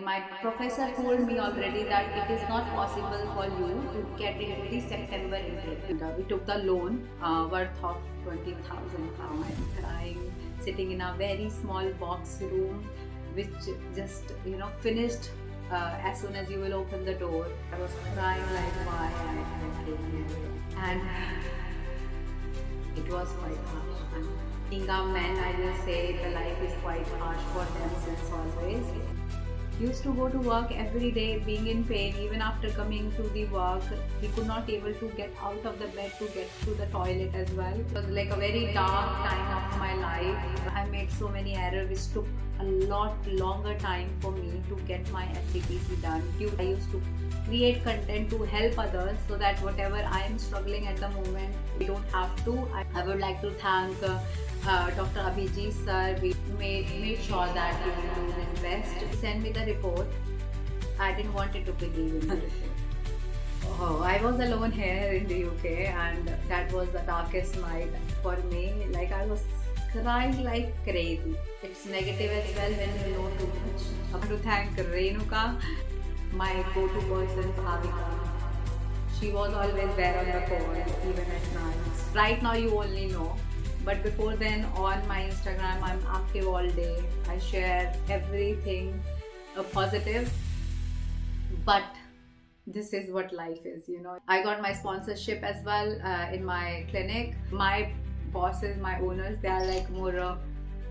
My professor told me already that it is not possible for you to get into the September intake. And, we took the loan worth of 20,000 pounds. I'm crying, sitting in a very small box room, which just finished as soon as you will open the door. I was crying like why I came here, and it was quite harsh. And being a man, I will say the life is quite harsh for them since always. Used to go to work every day being in pain. Even after coming to the work, we could not able to get out of the bed to get to the toilet as well. It was like a very dark time of my life. I made so many errors which took a lot longer time for me to get my HCPC done. I used to create content to help others so that whatever I am struggling at the moment, we don't have to. I would like to thank Dr. Abhijit sir. We made sure that he will do his best to send me the report. I didn't want it to believe in the report. Oh, I was alone here in the UK, and that was the darkest night for me. Like I was crying like crazy. It's negative as well when you know too much. I want to thank Renuka, my go-to person, Bhavika. She was always there on the phone, even at night. Right now, you only know. But before then, on my Instagram, I'm active all day. I share everything positive. But this is what life is. I got my sponsorship as well in my clinic. My bosses, my owners, they are like more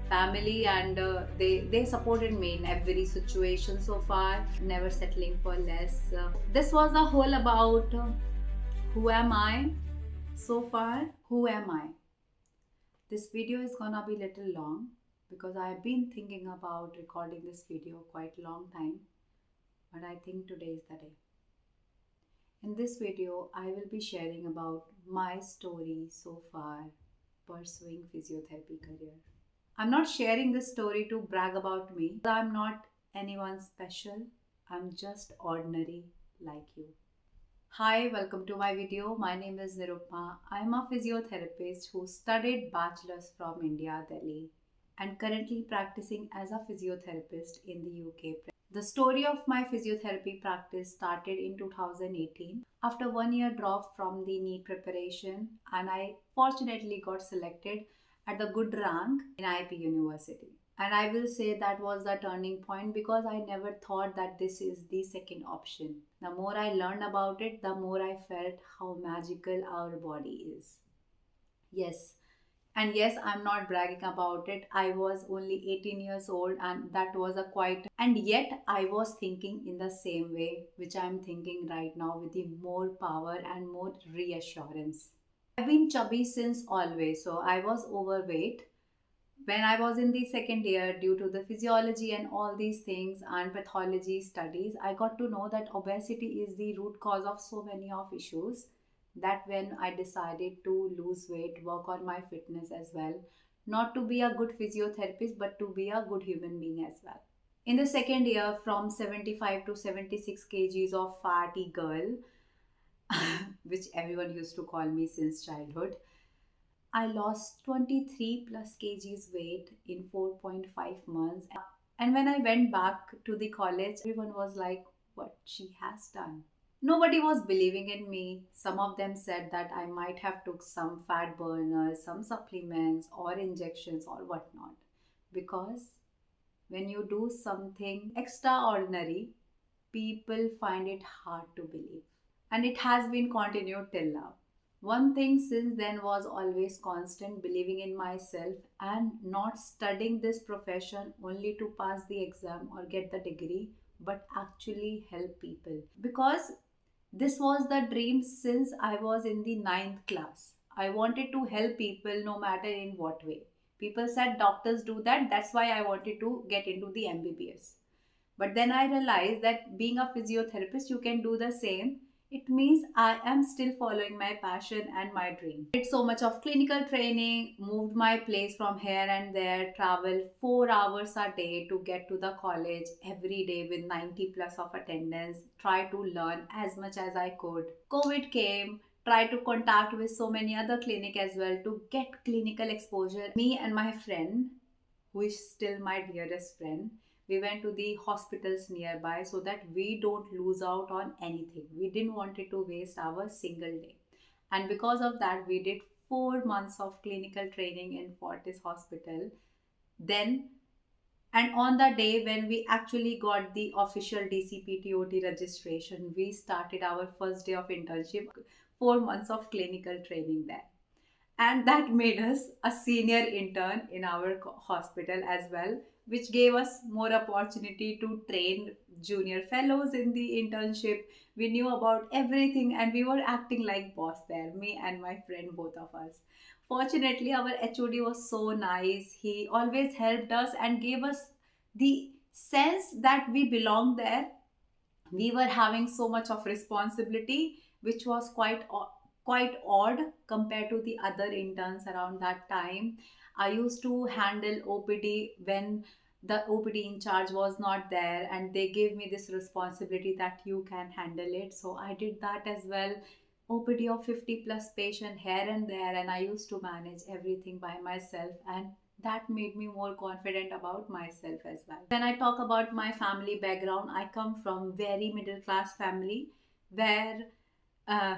family, and they supported me in every situation so far, never settling for less. This was the whole about who am I so far. Who am I? This video is gonna be little long because I've been thinking about recording this video quite long time, but I think today is the day. In this video, I will be sharing about my story so far pursuing physiotherapy career. I'm not sharing this story to brag about me. I'm not anyone special. I'm just ordinary like you. Hi, welcome to my video. My name is Nirupma. I'm a physiotherapist who studied bachelor's from India, Delhi, and currently practicing as a physiotherapist in the UK. The story of my physiotherapy practice started in 2018 after 1 year drop from the NEET preparation, and I fortunately got selected at the good rank in IP University. And I will say that was the turning point because I never thought that this is the second option. The more I learned about it, the more I felt how magical our body is. Yes, and yes, I'm not bragging about it. I was only 18 years old, and that was a quite. And yet, I was thinking in the same way, which I'm thinking right now with the more power and more reassurance. I've been chubby since always, so I was overweight. When I was in the second year, due to the physiology and all these things and pathology studies, I got to know that obesity is the root cause of so many of issues. That when I decided to lose weight, work on my fitness as well, not to be a good physiotherapist, but to be a good human being as well. In the second year, from 75 to 76 kgs of fatty girl, which everyone used to call me since childhood, I lost 23 plus kgs weight in 4.5 months. And when I went back to the college, everyone was like, what she has done. Nobody was believing in me. Some of them said that I might have took some fat burners, some supplements or injections or whatnot. Because when you do something extraordinary, people find it hard to believe. And it has been continued till now. One thing since then was always constant believing in myself and not studying this profession only to pass the exam or get the degree, but actually help people. Because this was the dream since I was in the ninth class. I wanted to help people no matter in what way. People said doctors do that, that's why I wanted to get into the MBBS. But then I realized that being a physiotherapist, you can do the same. It means I am still following my passion and my dream. Did so much of clinical training, moved my place from here and there, traveled 4 hours a day to get to the college every day with 90 plus of attendance, try to learn as much as I could. COVID came, try to contact with so many other clinic as well to get clinical exposure. Me and my friend, who is still my dearest friend, We went to the hospitals nearby so that we don't lose out on anything. We didn't want it to waste our single day. And because of that, we did 4 months of clinical training in Fortis Hospital. Then, and on the day when we actually got the official DCPTOT registration, we started our first day of internship, 4 months of clinical training there. And that made us a senior intern in our hospital as well, which gave us more opportunity to train junior fellows in the internship. We knew about everything and we were acting like boss there, me and my friend, both of us. Fortunately, our HOD was so nice. He always helped us and gave us the sense that we belong there. We were having so much of responsibility, which was quite odd compared to the other interns around that time. I used to handle OPD when the OPD in charge was not there, and they gave me this responsibility that you can handle it. So I did that as well. OPD of 50 plus patient here and there, and I used to manage everything by myself, and that made me more confident about myself as well. When I talk about my family background, I come from very middle class family where uh,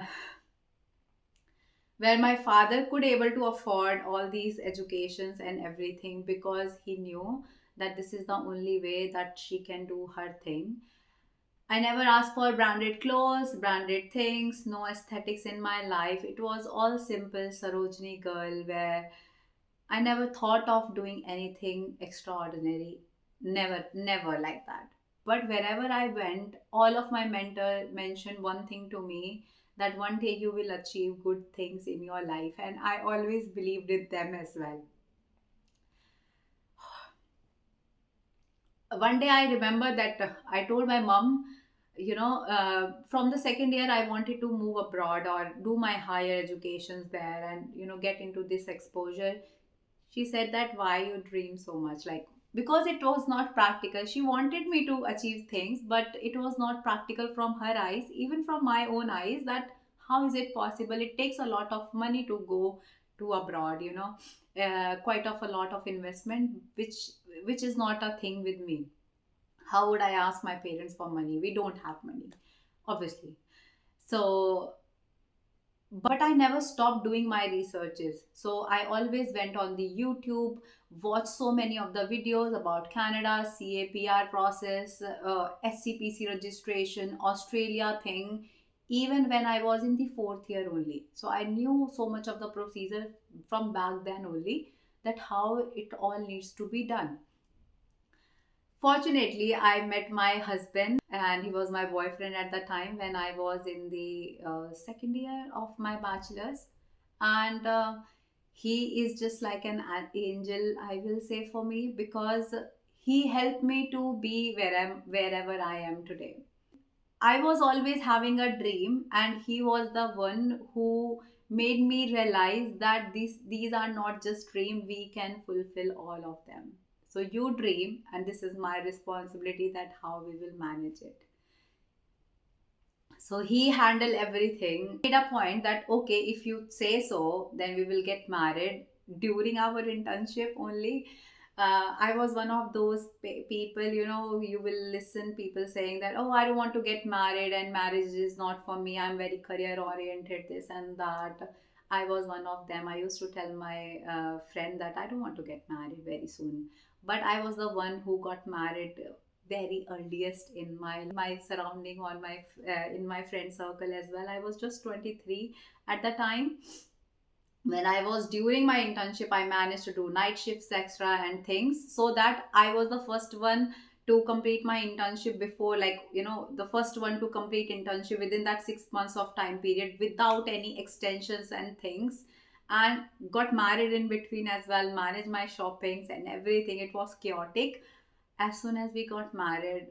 where my father could able to afford all these educations and everything because he knew that this is the only way that she can do her thing. I never asked for branded clothes, branded things, no aesthetics in my life. It was all simple Sarojini girl where I never thought of doing anything extraordinary. Never, never like that. But wherever I went, all of my mentor mentioned one thing to me, that one day you will achieve good things in your life. And I always believed in them as well. One day I remember that I told my mom, from the second year I wanted to move abroad or do my higher educations there and, get into this exposure. She said that why you dream so much, like, because it was not practical. She wanted me to achieve things, but it was not practical from her eyes, even from my own eyes, that how is it possible? It takes a lot of money to go to abroad, quite of a lot of investment, which is not a thing with me. How would I ask my parents for money? We don't have money, obviously. So, but I never stopped doing my researches. So I always went on the YouTube, watched so many of the videos about Canada CAPR process, HCPC registration, Australia thing, even when I was in the fourth year only. So I knew so much of the procedure from back then only, that how it all needs to be done. Fortunately, I met my husband, and he was my boyfriend at the time when I was in the second year of my bachelor's. And he is just like an angel, I will say, for me, because he helped me to be wherever I am today. I was always having a dream, and he was the one who made me realize that these are not just dream. We can fulfill all of them. So you dream, and this is my responsibility that how we will manage it. So he handled everything. Made a point that okay, if you say so, then we will get married during our internship only. I was one of those people, you will listen people saying that, oh, I don't want to get married and marriage is not for me. I'm very career oriented, this and that. I was one of them. I used to tell my friend that I don't want to get married very soon. But I was the one who got married very earliest in my surrounding, on my in my friend circle as well. I was just 23 at the time. When I was during my internship, I managed to do night shifts extra and things, so that I was the first one to complete my internship before, like, the first one to complete internship within that 6 months of time period without any extensions and things. And got married in between as well, managed my shoppings and everything. It was chaotic. As soon as we got married,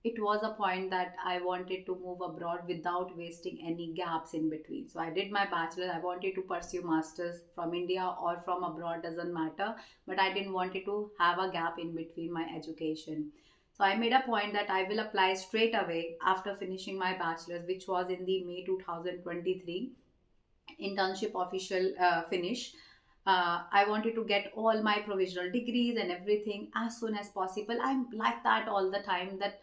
it was a point that I wanted to move abroad without wasting any gaps in between. So I did my bachelor. I wanted to pursue masters from India or from abroad, doesn't matter. But I didn't want it to have a gap in between my education. So I made a point that I will apply straight away after finishing my bachelor's, which was in the May 2023 internship official finish. I wanted to get all my provisional degrees and everything as soon as possible. I'm like that all the time, that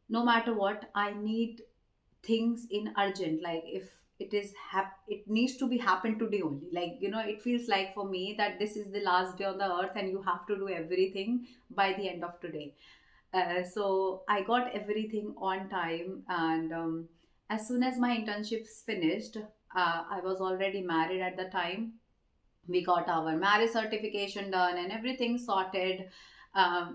no matter what, I need things in urgent. Like if it needs to be happen today only. Like, it feels like for me that this is the last day on the earth and you have to do everything by the end of today. So I got everything on time, and as soon as my internships finished, I was already married at the time. We got our marriage certification done and everything sorted.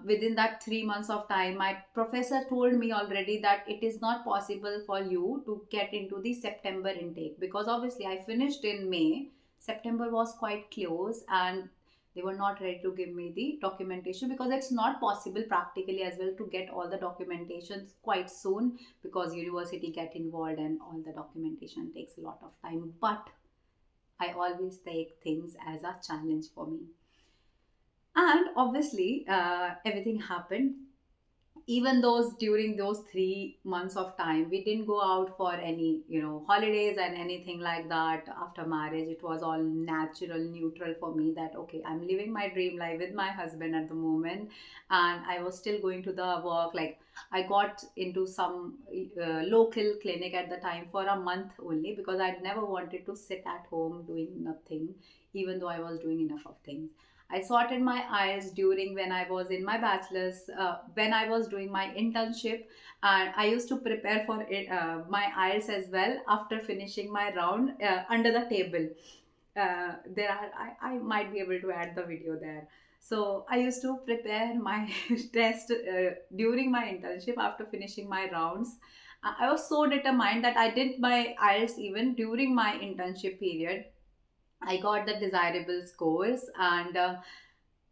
Within that 3 months of time, my professor told me already that it is not possible for you to get into the September intake, because obviously I finished in May. September was quite close, and they were not ready to give me the documentation, because it's not possible practically as well to get all the documentations quite soon, because university get involved and all the documentation takes a lot of time. But I always take things as a challenge for me. And obviously, everything happened. Even those during those 3 months of time, we didn't go out for any, holidays and anything like that. After marriage, it was all natural, neutral for me, that okay, I'm living my dream life with my husband at the moment, and I was still going to the work. Like, I got into some local clinic at the time for a month only, because I never wanted to sit at home doing nothing, even though I was doing enough of things. I sorted my IELTS during when I was in my bachelor's, when I was doing my internship, and I used to prepare for it, my IELTS as well after finishing my round under the table. There are I might be able to add the video there. So I used to prepare my test during my internship after finishing my rounds. I was so determined that I did my IELTS even during my internship period. I got the desirable scores, and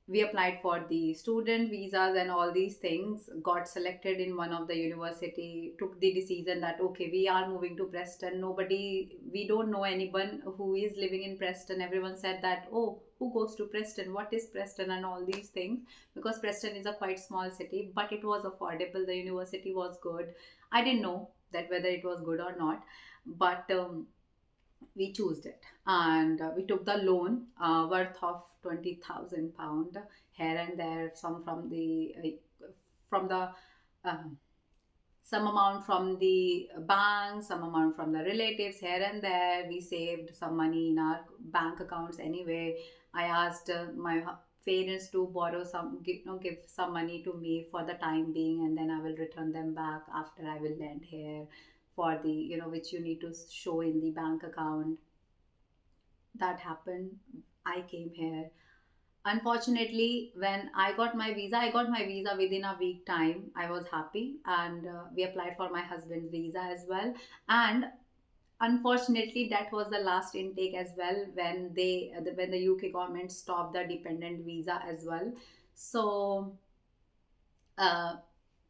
we applied for the student visas and all these things, got selected in one of the university, took the decision that okay, we are moving to Preston. Nobody, we don't know anyone who is living in Preston. Everyone said that, oh, who goes to Preston, what is Preston, and all these things, because Preston is a quite small city, but it was affordable, the university was good. I didn't know that whether it was good or not, but we chose it, and we took the loan worth of 20,000 pound here and there, some from the um, some amount from the bank, some amount from the relatives. Here and there we saved some money in our bank accounts anyway. I asked my parents to borrow some, give some money to me for the time being, and then I will return them back after I will land here, for the, which you need to show in the bank account. That happened. I came here. Unfortunately, when I got my visa within a week time. I was happy, and we applied for my husband's visa as well. And unfortunately, that was the last intake as well, when when the UK government stopped the dependent visa as well. So uh,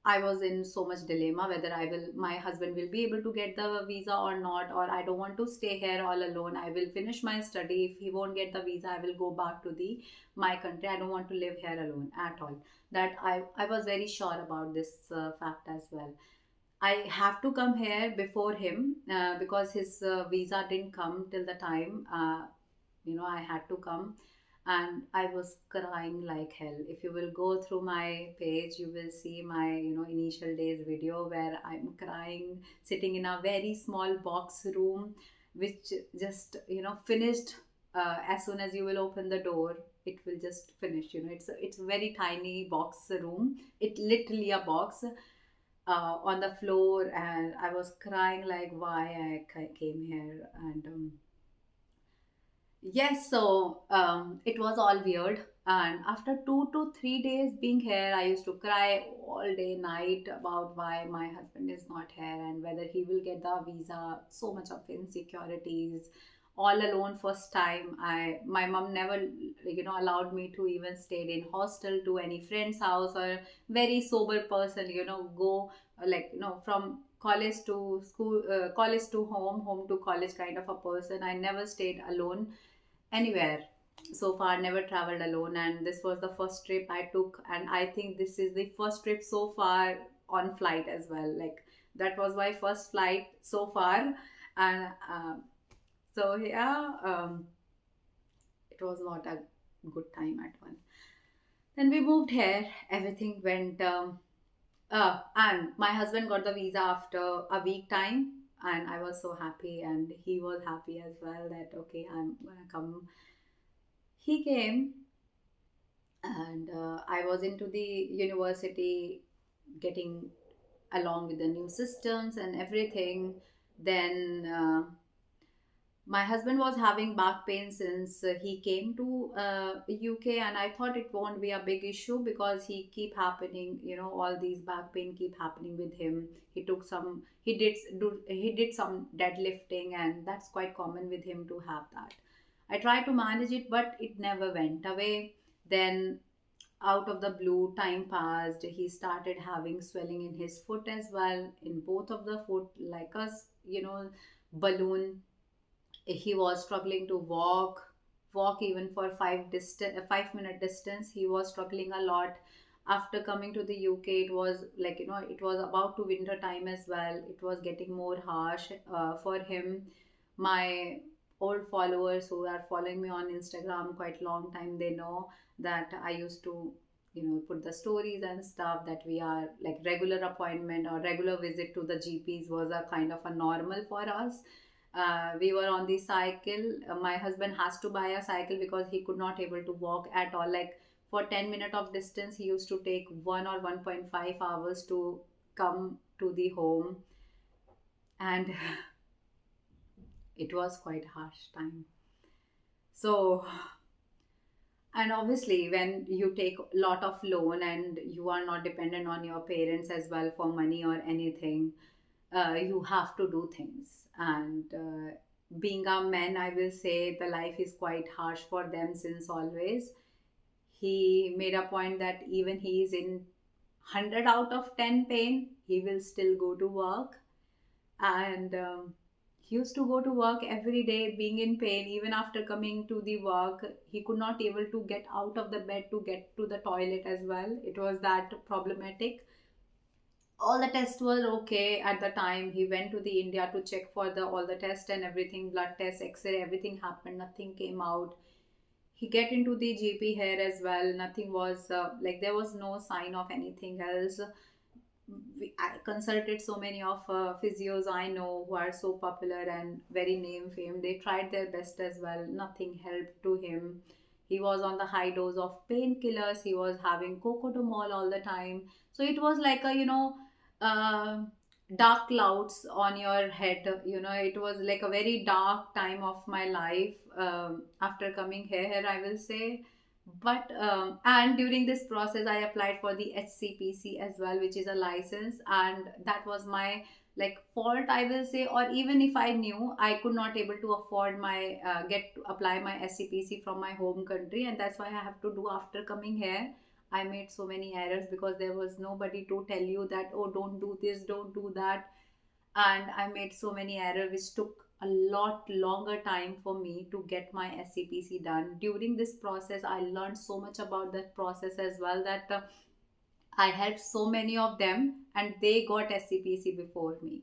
I was in so much dilemma whether my husband will be able to get the visa or not, or I don't want to stay here all alone. I will finish my study. If he won't get the visa, I will go back to my country. I don't want to live here alone at all. That I was very sure about this fact as well. I have to come here before him, because his visa didn't come till the time. I had to come, and I was crying like hell. If you will go through my page, you will see my initial days video where I'm crying, sitting in a very small box room, which just finished as soon as you will open the door. It will just finish. It's a very tiny box room. It literally a box on the floor, and I was crying like why came here. And yes, so it was all weird. And after 2 to 3 days being here, I used to cry all day, night about why my husband is not here and whether he will get the visa. So much of insecurities. All alone, first time. My mom never, allowed me to even stay in hostel to any friend's house, or very sober person, go from college to school, college to home, home to college kind of a person. I never stayed alone anywhere so far, never traveled alone, and this was the first trip I took, and I think this is the first trip so far on flight as well. Like, that was my first flight so far. And so yeah, it it was not a good time at all. Then we moved here. Everything went, and my husband got the visa after a week time, and I was so happy, and he was happy as well that okay, I'm gonna come. He came, and I was into the university, getting along with the new systems and everything. Then my husband was having back pain since he came to UK, and I thought it won't be a big issue because he keep happening, all these back pain keep happening with him. He did some deadlifting, and that's quite common with him to have that. I tried to manage it, but it never went away. Then out of the blue, time passed, he started having swelling in his foot as well, in both of the foot, like a balloon. He was struggling to walk even for 5 minute distance. He was struggling a lot. After coming to the UK, it was like, it was about to winter time as well. It was getting more harsh for him. My old followers who are following me on Instagram quite long time, they know that I used to put the stories and stuff, that we are like regular appointment or regular visit to the GPs was a kind of a normal for us. We were on the cycle. My husband has to buy a cycle because he could not able to walk at all. Like for 10 minutes of distance, he used to take 1 or 1.5 hours to come to the home, and it was quite harsh time. So, and obviously when you take a lot of loan and you are not dependent on your parents as well for money or anything, you have to do things. And being a man, I will say the life is quite harsh for them since always. He made a point that even he is in 100 out of 10 pain, he will still go to work. And he used to go to work every day being in pain. Even after coming to the work, he could not able to get out of the bed to get to the toilet as well. It was that problematic. All the tests were okay at the time. He went to the India to check for the all the tests and everything, blood tests, x-ray, everything happened, nothing came out. He get into the GP here as well, nothing was like there was no sign of anything else. I consulted so many of physios I know who are so popular and very name famed. They tried their best as well. Nothing helped to him. He was on the high dose of painkillers. He was having cocodamol all the time. So it was like a uh, dark clouds on your head. It was like a very dark time of my life after coming here, I will say. But and during this process I applied for the HCPC as well, which is a license, and that was my like fault, I will say. Or even if I knew, I could not able to afford my get to apply my HCPC from my home country, and that's why I have to do after coming here. I made so many errors because there was nobody to tell you that, oh, don't do this, don't do that. And I made so many errors which took a lot longer time for me to get my SCPC done. During this process, I learned so much about that process as well, that I helped so many of them and they got SCPC before me,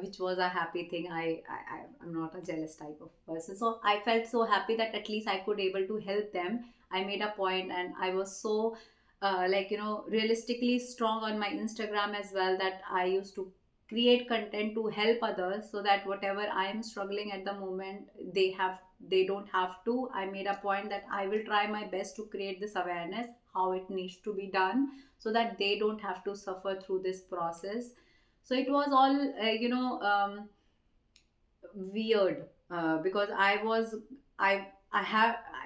which was a happy thing. I'm not a jealous type of person. So I felt so happy that at least I could able to help them. I made a point and I was so realistically strong on my Instagram as well, that I used to create content to help others, so that whatever I am struggling at the moment, they don't have to. I made a point that I will try my best to create this awareness how it needs to be done, so that they don't have to suffer through this process. So it was all weird because I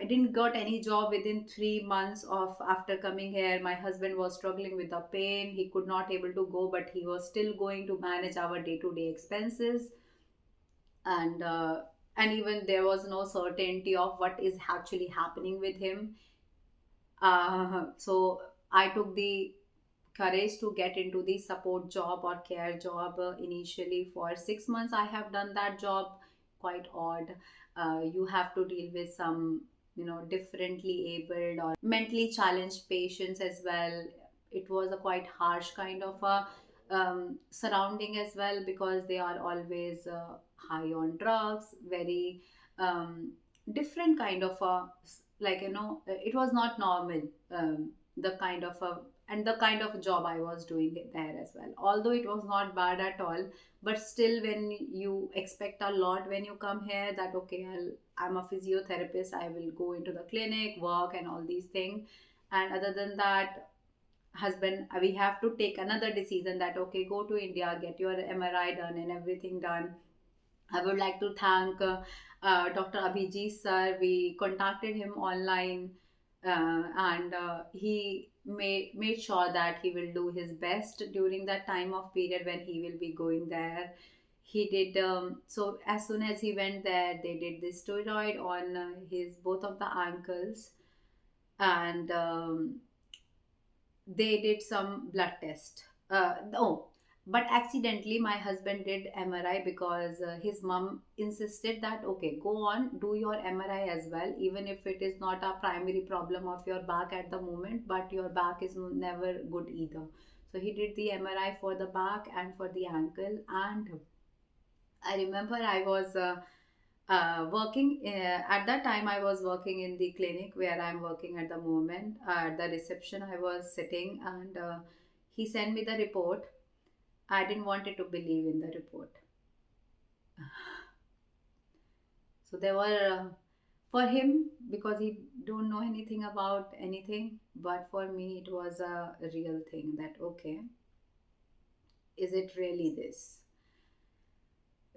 didn't got any job within 3 months of after coming here. My husband was struggling with the pain. He could not able to go, but he was still going to manage our day-to-day expenses. And and even there was no certainty of what is actually happening with him. So I took the courage to get into the support job or care job. Initially for 6 months I have done that job. Quite odd. You have to deal with some differently abled or mentally challenged patients as well. It was a quite harsh kind of a surrounding as well, because they are always high on drugs, very different kind of a like, it was not normal, the kind of a and the kind of job I was doing it there as well, although it was not bad at all. But still, when you expect a lot when you come here, that okay, I'm a physiotherapist, I will go into the clinic, work and all these things. And other than that, husband, we have to take another decision that okay, go to India, get your MRI done and everything done. I would like to thank Dr. Abhijit sir. We contacted him online, and he made sure that he will do his best during that time of period when he will be going there. He did, so as soon as he went there, they did the steroid on his both of the ankles, and they did some blood test. No, but accidentally my husband did MRI because his mom insisted that okay, go on, do your MRI as well, even if it is not a primary problem of your back at the moment, but your back is never good either. So he did the MRI for the back and for the ankle. And I remember I was working at that time. I was working in the clinic where I'm working at the moment. At the reception I was sitting, and he sent me the report. I didn't wanted to believe in the report. So there were, for him, because he don't know anything about anything, but for me it was a real thing that okay, is it really this?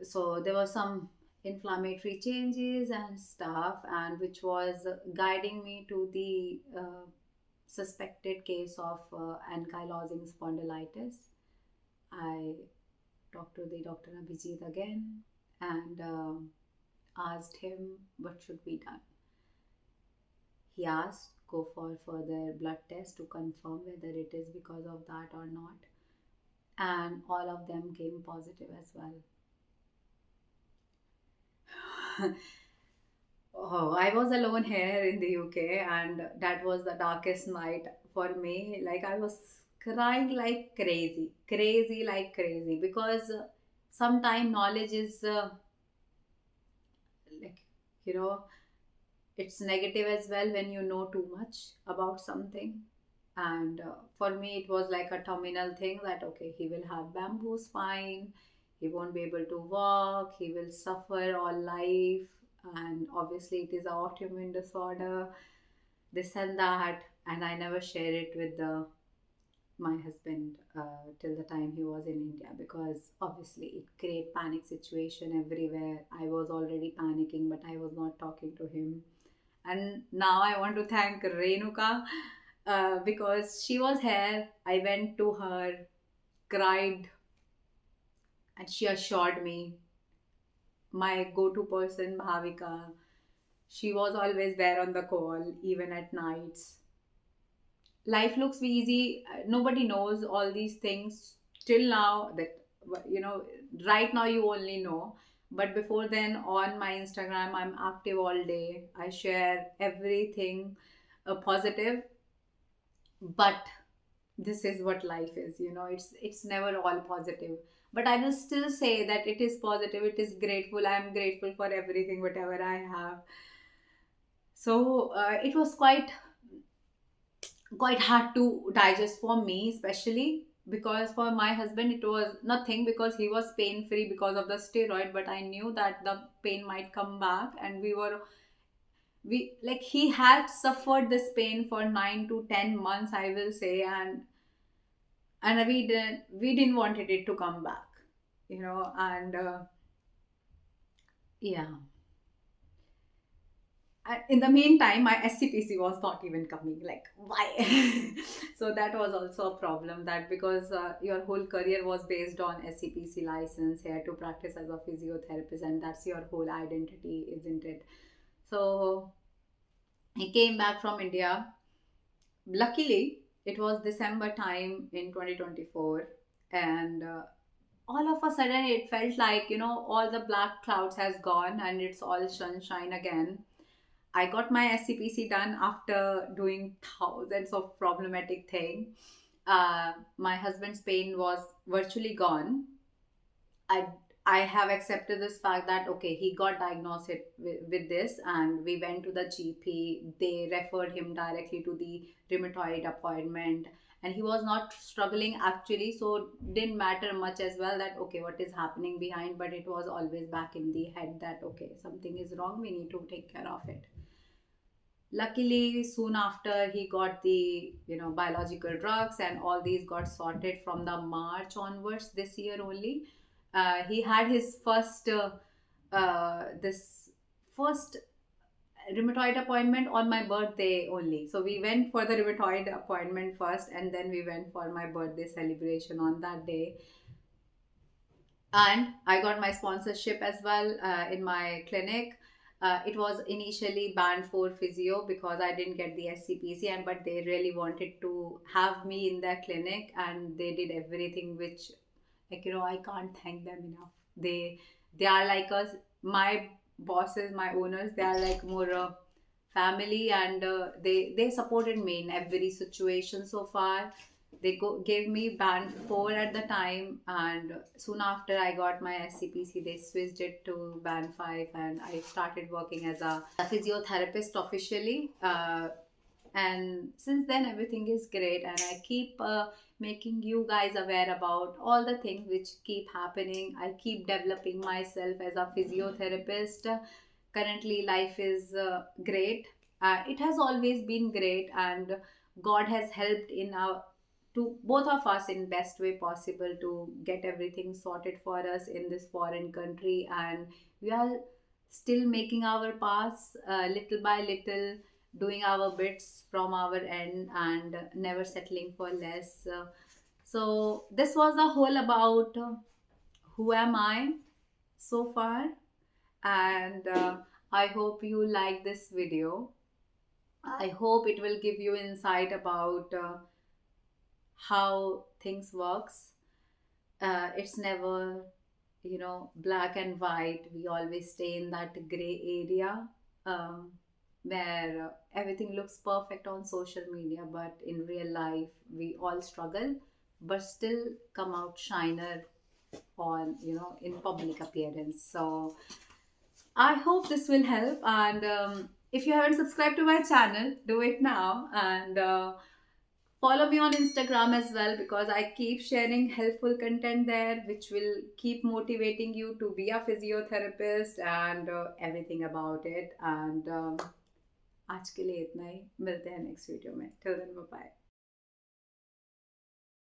So there was some inflammatory changes and stuff, and which was guiding me to the suspected case of ankylosing spondylitis. I talked to the Dr. Abhijit again, and asked him what should be done. He asked go for further blood test to confirm whether it is because of that or not, and all of them came positive as well. Oh, I was alone here in the UK, and that was the darkest night for me. Like, I was crying like crazy, crazy like crazy, because sometimes knowledge is like, you know, it's negative as well when you know too much about something. And for me, it was like a terminal thing that okay, he will have bamboo spine, he won't be able to walk, he will suffer all life, and obviously it is an autoimmune disorder, this and that. And I never shared it with my husband till the time he was in India, because obviously it create panic situation everywhere. I was already panicking, but I was not talking to him. And now I want to thank Renuka, because she was here. I went to her, cried, and she assured me. My go-to person, Bhavika, she was always there on the call, even at nights. Life looks easy. Nobody knows all these things till now. That you know, right now you only know. But before then, on my Instagram, I'm active all day. I share everything positive. But this is what life is, it's never all positive. But I will still say that it is positive, it is grateful. I am grateful for everything, whatever I have. So it was quite hard to digest for me, especially because for my husband it was nothing, because he was pain free because of the steroid. But I knew that the pain might come back, and we like, he had suffered this pain for 9 to 10 months, I will say. And we didn't wanted it to come back, and yeah. In the meantime, my SCPC was not even coming. Like, why? So that was also a problem, that because your whole career was based on SCPC license here to practice as a physiotherapist, and that's your whole identity, isn't it? So he came back from India. Luckily, it was December time in 2024, and all of a sudden it felt like, all the black clouds has gone and it's all sunshine again. I got my SCPC done after doing thousands of problematic things. My husband's pain was virtually gone. I I have accepted this fact that okay, he got diagnosed with this, and we went to the GP. They referred him directly to the rheumatoid appointment, and he was not struggling actually, so didn't matter much as well that okay, what is happening behind, but it was always back in the head that okay, something is wrong, we need to take care of it. Luckily soon after he got the biological drugs, and all these got sorted from the March onwards this year only. He had his this first rheumatoid appointment on my birthday only. So we went for the rheumatoid appointment first, and then we went for my birthday celebration on that day. And I got my sponsorship as well in my clinic. It was initially band for physio because I didn't get the HCPC, and but they really wanted to have me in their clinic, and they did everything which, like, I can't thank them enough. They are like us, my bosses, my owners. They are like more family, and they supported me in every situation so far. They gave me band 4 at the time, and soon after I got my SCPC, they switched it to band 5, and I started working as a physiotherapist officially. And since then everything is great, and I keep making you guys aware about all the things which keep happening. I keep developing myself as a physiotherapist. Currently life is great. It has always been great, and God has helped in our to both of us in best way possible to get everything sorted for us in this foreign country, and we are still making our paths little by little, doing our bits from our end, and never settling for less. So this was the whole about who am I so far, and I hope you like this video. I hope it will give you insight about how things works. It's never black and white. We always stay in that gray area, um, where everything looks perfect on social media, but in real life we all struggle, but still come out shiner on in public appearance. So I hope this will help, and if you haven't subscribed to my channel, do it now, and follow me on Instagram as well, because I keep sharing helpful content there which will keep motivating you to be a physiotherapist and everything about it. And आज के लिए इतना ही, मिलते हैं next video में. Till then, bye bye.